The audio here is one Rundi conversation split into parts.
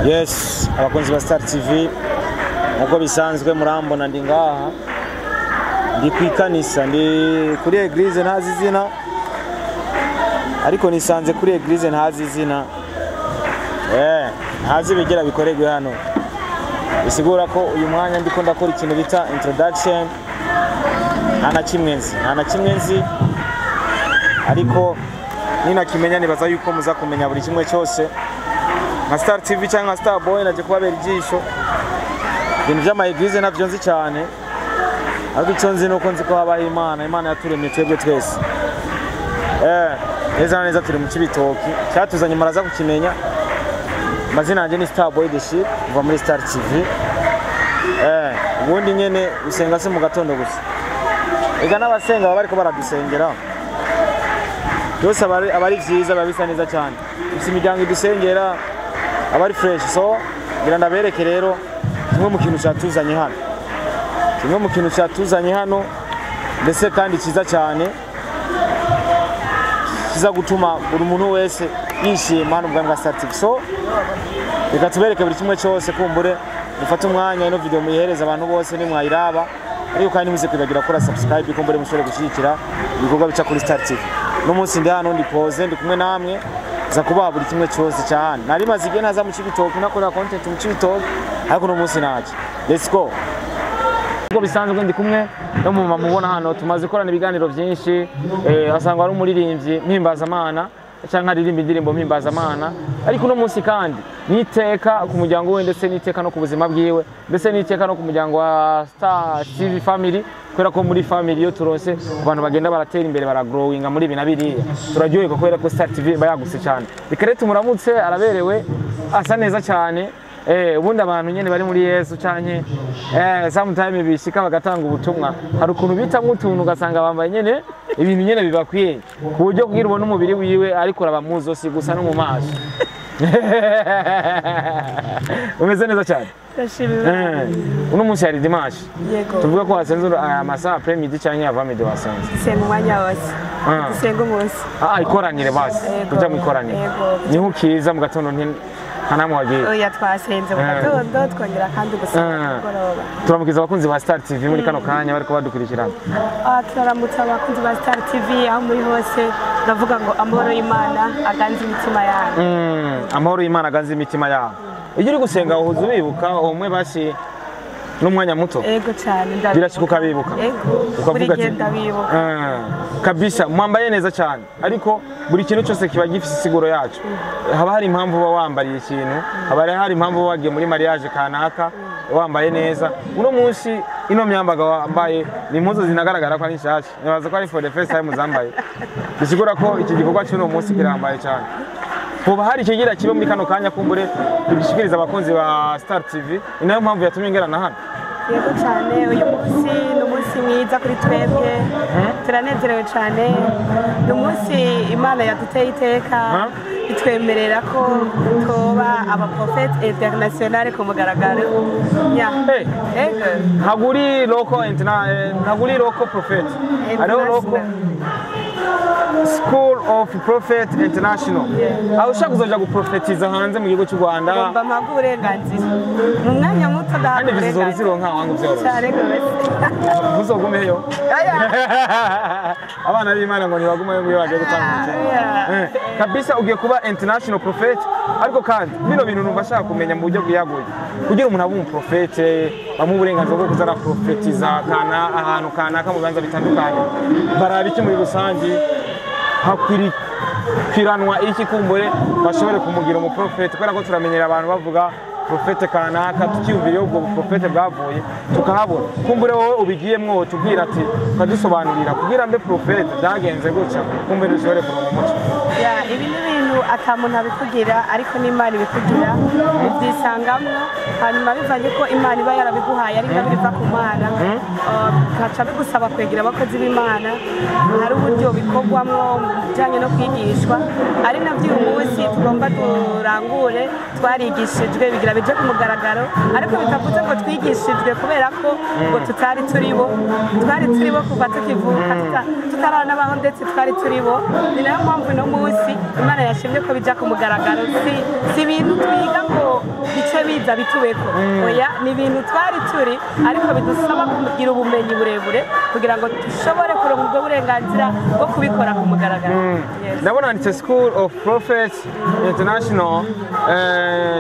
Yes, abakunzi ba Star TV uko bisanzwe murambona ndi ngaha ndi kwikanisa ndi kuri eglise ntazi izina ariko nisanze kuri eglise ntazi izina ntazi bigera bikoregwe hano bisigura ko uyu mwanya ndiko ndakora ikintu bita introduction ana kimwenzi ariko nina kimenya nibaza yuko muza kumenya buri kimwe cyose nka Star TV cyangwa Star Boy naje kubabera ijisho ibintu by'ama eglise navyo nzi cyane ariko icyo nzi nuko nzi ko habaho Imana yaturemye twebwe twese neza turi mu Cibitoki cyatuzanye maraza kukimenya mazina yanjye ni Star Boy the Ship kuva muri Star TV ubundi nyene usenga se mu gatondo gusa ega n'abasenga baba bariko baradusengera byose abari vyiza babisa neza cyane isi imiryango idusengera abari fresh so ngira ndabereke rero kimwe mu kintu cyatuzanye hano ndetse kandi kiza cyane kiza gutuma buri muntu wese yishima hano bwa Star TV so reka tubereke buri kimwe cyose kumbure mufate umwanya ino video muyihereza abantu bose ni mwayiraba ariko kandi muze kwibagira kora subscribe kumbure mushobore gushikira ibikorwa bica kuri Star TV no munsi ndi hano ndi pose ndi kumwe namwe za kubaha buri kimwe cyose cyane nari mazige naza mu Cibitoki nakora content mu Cibitoki ariko no munsi naje let's go uko bisanzwe ndi kumwe no mu mubona hano tumaze korana ibiganiro byinshi asanga ari umuririmbyi mpimbazamana cyangwa aririmba indirimbo mpimbazamana ariko no munsi kandi niteka ku muryango we ndetse niteka no ku buzima bwiwe ndetse niteka no ku muryango wa Star TV family kwera ko muri family yo turose abantu bagenda baratera imbere baragrowinga muri ibi nabiriya turaryoherwa kwera ko Star TV bayaguse cyane bikarete muramutse araberewe asa neza cyane ubundi abantu nyene bari muri Yesu canke sometime bishika bagatanga ubutumwa hari ukuntu bitamwe utuntu ugasanga bambaye nyene ibintu nyene bibakwiye ku buryo kugira ubone umubiri wiwe ariko urabamuzo si gusa no mu maso umeze neza cyane uno munsi hari dimanche tuvuga ko wasenze amasaha après midi cyangwa avant midi wasenze senga umwanya wose senga umunsi ikoranire basi tuja mu ikoranire niho ukiza mu gatondo ntanamwe wagiye oya twasenze mu gatondo twongera kandi gusenga kugoroba turamukiza abakunzi ba Star TV muri kano kanya bariko badukurikirana turaramutsa abakunzi ba Star TV aho muri hose ndavuga ngo amahoro y'Imana aganze imitima yabo amahoro y'Imana aganze imitima yabo iyo uri gusenga uhuza ubibuka umwe basi n'umwanya muto ego cyane birashikuka bibuka ukavuga ati kabisa mwambaye neza cyane ariko buri kintu cyose kiba gifite isiguro yacu haba hari impamvu uba wambariye ikintu haba hari impamvu wagiye muri mariage kanaka wambaye neza uno munsi ino myambaga wambaye ni impuzu zinagaragara ko ari nshyashya nibaza ko ari for the first time zambaye bisigura ko iki gikorwa cy'uno munsi kirambaye cyane kuba hari ikigira kibe muri kano kanya kumbure tugishikiriza abakunzi ba Star TV inayo mpamvu yatumye ngerana hano yego cyane uyu munsi ni umunsi mwiza kuri twebwe turanezerewe cyane ni umunsi Imana yaduteye iteka itwemerera ko toba abaprofete international ku mugaragaro ntaguri local prophet ariho local School of Prophet International. Aho ushaka kuzoja guprofetiza hanze mu gihugu cy'u Rwanda. Ngomba mpaga uburenganzira. Mu mwanya muto ndahaga uburenganzira. Kandi bizoronka wangu byoroshye. Cyane gose. Uzogumeyo. Abana b'Imana ngo nibagumeyo biyo baje gutanga. Kabisa ugiye kuba international prophet ariko kandi bino bintu numva shaka kumenya mu buryo bwiyaguye. Kugira umuntu abe umuprofete bamu uburenganzira bwo kuzara profetiza kana ahantu kanaka mu bibanza bitandukanye. Barabiki muri rusangi hakwiranwa iki kumbure bashobore kumugira umuprofete kubera ko turamenyera abantu bavuga profete kanaka tukiyumvira ubwo profete bwavuye tukahabona kumbure wowe ubigiyemwo tubwira ati kadusobanurira kugira mbe profete byagenze gutya kumbure dushobore kuronka umuco ibi ni ibintu atamuntu abikugira ariko n'Imana ibikugira ubyisangamwo hanyuma bivanye ko Imana iba yarabiguhaye ari nabyo biva ku Mana kaca bigusaba kwegera abakozi b'Imana hari uburyo bikorwamwo bijyanye no kwigishwa ari nabyo uyu munsi tugomba turangure twarigishijwe bigira bije ku mugaragaro ariko bitavuze ngo twigishijwe kubera ko ngo tutari turibo kuva tukivuka tutaranabaho ndetse twari turibo ni nayo mpamvu no munsi Imana yashimye ko bija ku mugaragaro si ibintu twiga ngo biza bitubeko oya ni ibintu twari turi ariko bidusaba kugira ubumenyi burebure kugira ngo dushobore kuronka ubwo burenganzira bwo kubikora ku mugaragaro. Ndabona handitse School of Prophets International,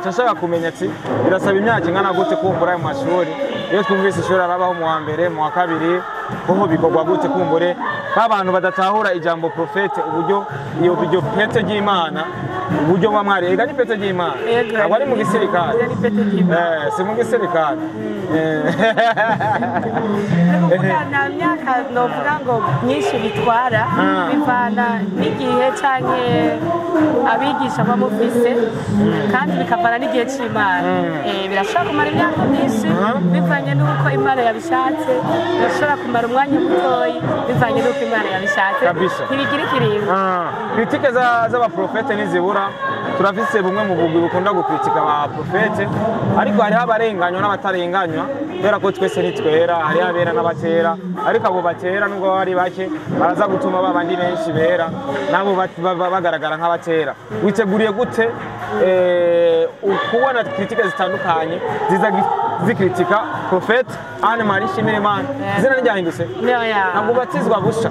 turashaka kumenya ati birasaba imyaka ingana gute kumbura mu mashuri iyo twumvise ishuri arabaho mu wa mbere mu wa kabiri hoho bikorwa gute kumbure nk'abantu badatahura ijambo prophete uburyo iyo pete ry'Imana uburyo bamwarega ni pete ry'Imana abo ari mu gisirikare si mu gisirikare nta myaka novuga ngo myinshi bitwara bivana n'igihe canke abigisha bamufise kandi bikavana n'igihe c'Imana birashobora kumara imyaka myinshi bivanye n'uko Imana yabishatse birashobora kumara umwanya mutoyi bivanye n'uko Imana yabishatse ntibigira ikiringo. Kritike z'abaprofete ntizibura, turafise bumwe mu bugwi bukunda gukritika abaprofete ariko hariho abarenganywa n'abatarenganywa kubera ko twese ntitwera, hariho abera n'abatera ariko abo batera nubwo bari bake baraza gutuma babandi benshi bera nabo bagaragara nk'abatera. Witeguriye gute ukubona kritike zitandukanye ziza zikritika Prophet Anne Marie Shimirimana izina ryahindutse ntabwo batizwa busha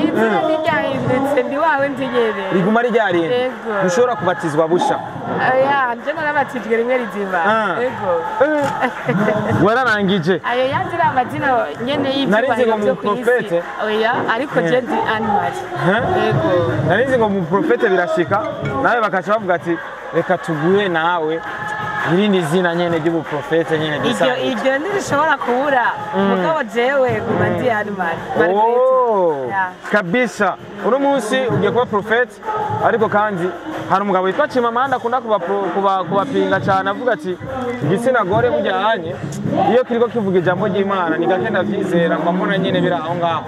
izina ryahindutse ndi wawe ntigere riguma ryarinde ntushobora kubatizwa busha nje narabatijwe rimwe rizima ego wararangije ayo yandi amazina nyene y'ibyubahiro byo kwisi oya ariko je ndi Anne Marie ego narizi ngo mu Prophet birashika nawe bakaca bavuga ati reka tuguye nawe irindi zina nyene ry'ubuprofete nyene bisa iryo ntirishobora kubura mugabo jewe guma ndi Anne Marie kabisa. Uno munsi ugiye kuba prophet ariko kandi hari umugabo witwa Chimamanda akunda kubapinga cyane avuga ati igitsina gore bujyanye iyo kiriko kivuga ijambo ry'Imana ni gake ndavyizera mbona nyene bira aho ngaho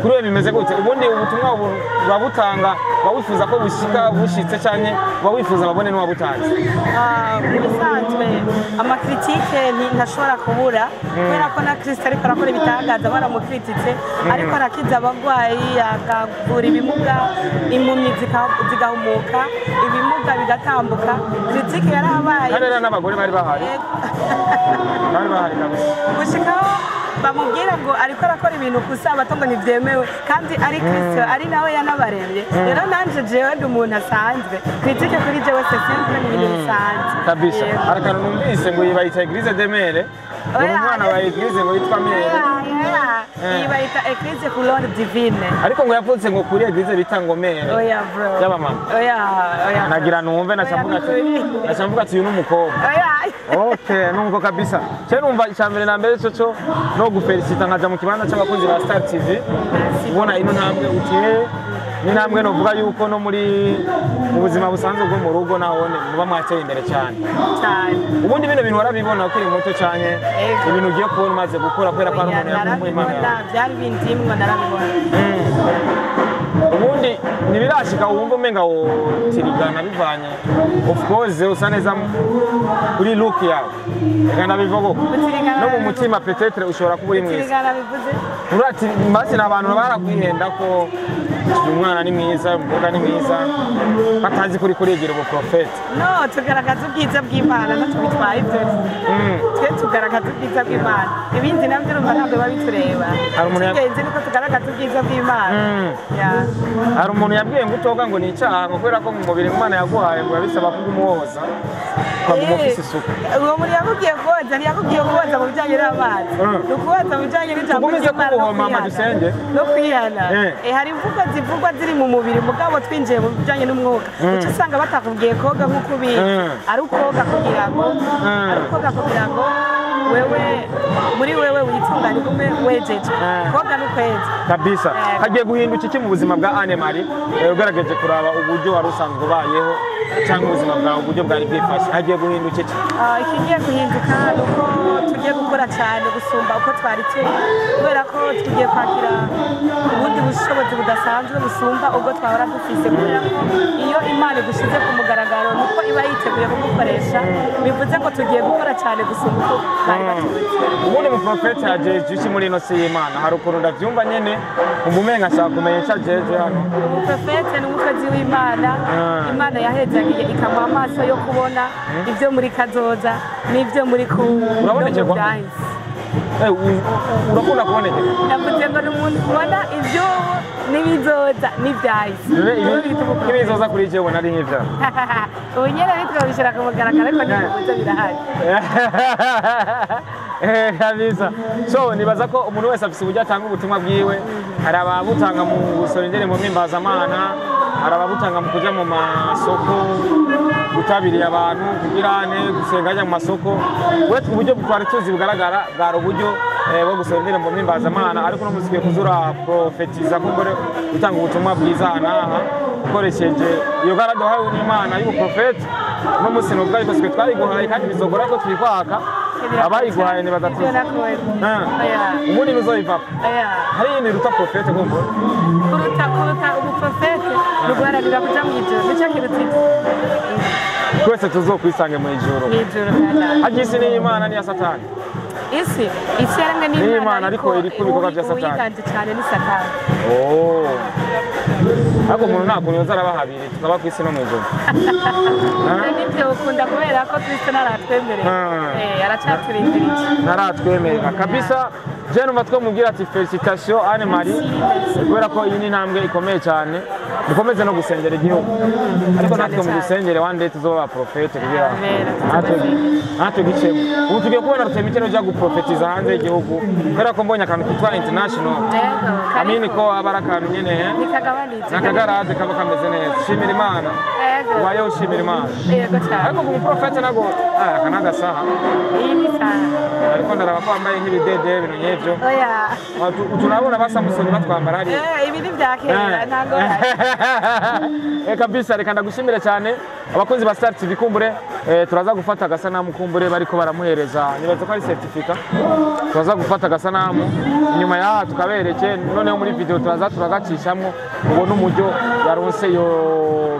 kuri we bimeze gute ubundi ubutumwa babutanga bawifuza ko bushika bushitse cyane bawifuza babone no wabutanze bisanzwe amakritike ntashobora kubura kubera ko na Kristo ariko arakora ibitangaza baramukrititse ariko arakiza abagwayi akavura ibimuga impumyi zigahumuka ibimuga bigatambuka kritike yarabaye kandi n'abagore bari bahari gushikaho bamubwira ngo ariko arakora ibintu kusabato ngo ntibyemewe kandi ari Kristo ari nawe yanabaremye rero nanje jewe ndi umuntu asanzwe kritike kuri jewe c'est simple ni ibintu bisanzwe kabisa. Arakana numvise ngo yibayita Eglise de Mere umwana wa Eglise ngo yitwa Mere yibayita Eglise Couleur Divine ariko ngo yavutse ngo kuri Eglise bita ngo Mere oya bro yaba mama oya nagira numve nashambuka ati uyu n'umukobwa okay nungo kabisa cyo numva icyambere na mbere cyo no gufelicita nkaja mu kibanza cy'abakozi ba Star TV ubona ino ntambwe utiye ni ntambwe no vuga yuko no muri mu buzima busanzwe bwo mu rugo nahone muba mwateye imbere cyane ubundi bino bintu warabibona ukiri muto cyane ibintu ugiye kubona umaze gukora kubera ko ari umuntu yamuye Imana byari bindimwe narabibona ubundi nibirashika wumva umenga wotirigana bivanye of course usa neza kuri look yawe reka nabivuga no mu mutima peut-être ushobora kuba uri mwiza urati mbasi nabantu barakwihenda ko umwana ni mwiza umukobwa ni mwiza batazi kuri kurigira ubu prophet no tugaragaza ubwiza bw'Imana no tubitwaye ibyo twe tugaragaza ubwiza bw'Imana ibindi nabyo urumva ntabwo babitureba hari umuntu yagenze niko tugaragaza ubwiza bw'Imana hari umuntu yabwiye ngo utoga ngo ni icyaha ngo kubera ko mu mubiri Imana yaguhaye ngo yabisaba kugumuhoza kwaguma ufise isuku uwo muri yakubwiye koza ntiyakubwiye koza mu bijyanye n'amazi ni ukuboza mu bijyanye n'ijambo ry'Imana no kwihana hari imvugo zivugwa ziri mu mubiri mugabo twinjiye mu bijyanye n'umwuka uca usanga batakubwiye koga nk'uko ubizi ari ukoga kugira ngo wewe muri wewe witunganye kumbe wejeje koga n'ukwezi kabisa. Hagiye guhinduka iki mu buzima bwa Anne Marie ugerageje kuraba uburyo wari usanzwe ubayeho cyangwa ubuzima bwawe uburyo bwari bwifashe hagiye guhinduka iki ikigiye guhinduka nuko tugiye gukora cyane gusumba uko twari turi kubera ko tugiye kwakira ubundi bushobozi budasanzwe busumba ubwo twahora dufise kubera ko iyo Imana igushize ku mugaragaro nuko iba yiteguye kugukoresha bivuze ko tugiye gukora cyane gusumba uko bari batuzi ubundi mu profete yajeje iki muri ino si y'Imana hari ukuntu ndavyumva nyene umumenga ashaka kumenyesha jeje hano umuprofete ni umukozi w'Imana Imana yahezagiye ikamuha amaso yo kubona ibyo muri kazoza n'ibyo muri urabonekerwa urakunda kubonekera navuze ngo ni umuntu ubona ibyo n'ibizoza n'ibyahise n'ibizoza kuri jewe nari nk'ivyo ubu nyene bitwabishira ku mugaragaro ariko n'ibizoza birahari kabisa so nibaza ko umuntu wese afise uburyo atanga ubutumwa bwiwe hari ababutanga mu gusora indirimbo mpimbazamanana hari ababutanga mu kuja mu masoko gutabiriye abantu kugirane gusenga ajya mu masoko wese uburyo twari tuzi bugaragara bwari uburyo bwo gusora indirimbo mpimbazamanana ariko no musikiye kuzura profetiza kumbure gutanga ubutumwa bwiza hanaha ukoresheje iyo garado hawe n'Imana y'ubuprofeti no musi no bwayo twe twayiguhaye kandi bizogora ko twikwaka abayiguhaye ni badatuze ubundi nuzoyiva hari ni ruta profeti kumva kuruta ubuprofeti nuguharanira kuja mu ijuru nicyo kirutitse twese tuzokwisange mu ijuru agisi ni Imana ni ya Satani isi yaremwe n'Imana ariko iri ku bikorwa bya Satani uyiganje cyane ni Satani ariko umuntu nta kuntu yoza arabahabiri tukaba ku isi no mu ijuru nibyo ukunda kubera ko Kristo naratwemerera aracaturindiriye naratwemerera kabisa je numva twamubwira ati felicitation Anne Marie kubera ko iyi ni intambwe ikomeye cyane dukomeze no gusengera igihugu ariko natwe mu gusengere one day tuzoba profete kugira natwe gicemo ubu tugiye kubona rutemikeno rya guprofetiza hanze y'igihugu kubera ko mbonye akantu kitwa international amini ko abarakantu nyene nakagarade kaba kameze neza shimira Imana wayo shimira Imana ariko ku profete nago akanaga saha iyi ni saha ariko ndaraba ko ambaye nk'ibidede bino nyevyo tunabona basamusoni batwambara ari ibi ni byakera ntago kabisa reka ndagushimire cyane abakozi ba Star TV kumbure turaza gufata agasanamu kumbure bariko baramuhereza nibaza ko ari certificate turaza gufata agasanamu inyuma ya tukabereke noneho muri video turaza turagacishamo ubona umujyo yaronse yo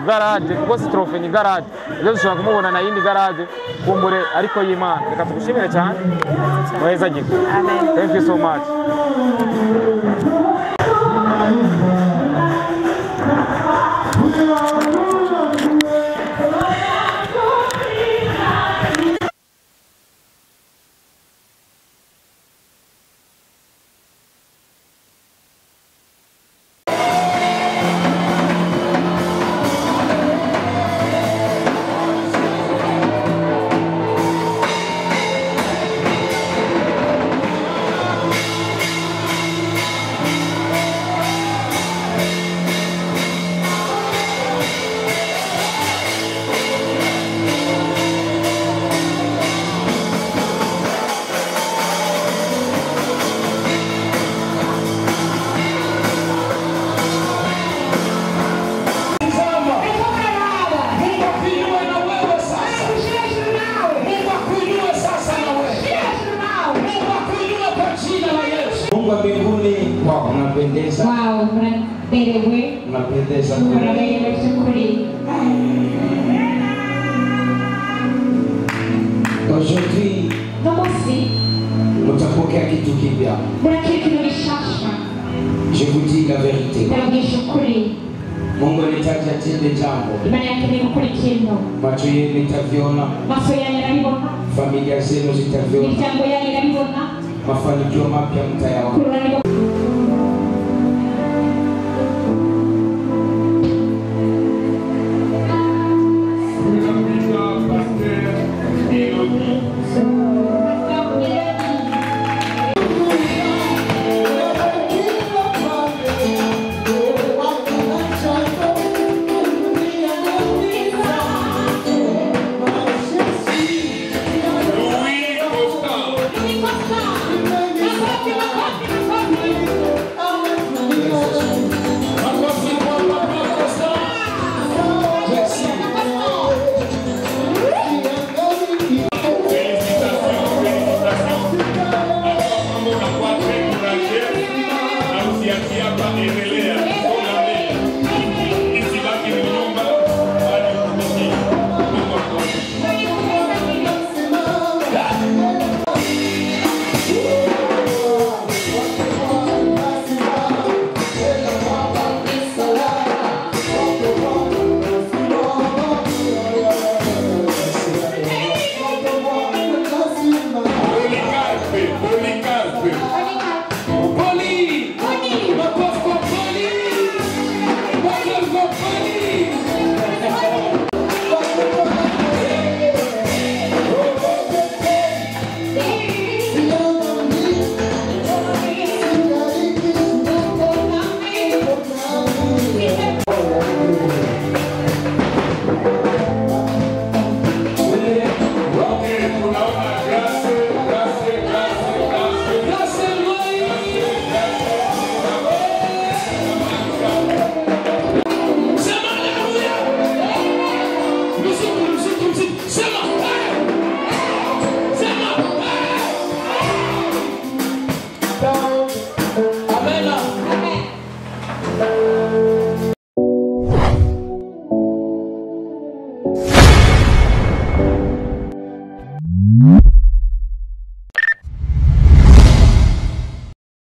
garage kuko strofe ni garage rero dushobora kumubona na yindi garage kumbure ariko y'Imana reka tugushimire cyane muheza giko amen thank you so much Unapendeza. Wow, unaperewe. Unapendeza. Unaperewe sukuri. Aujourd'hui, utapokea kitu kipya. Je vous dis la vérité. Mungu anahitaji atende jambo. Macho yenu itaviona. Familia zenu zitaviona. Mafanikio mapya mtayaona. Listen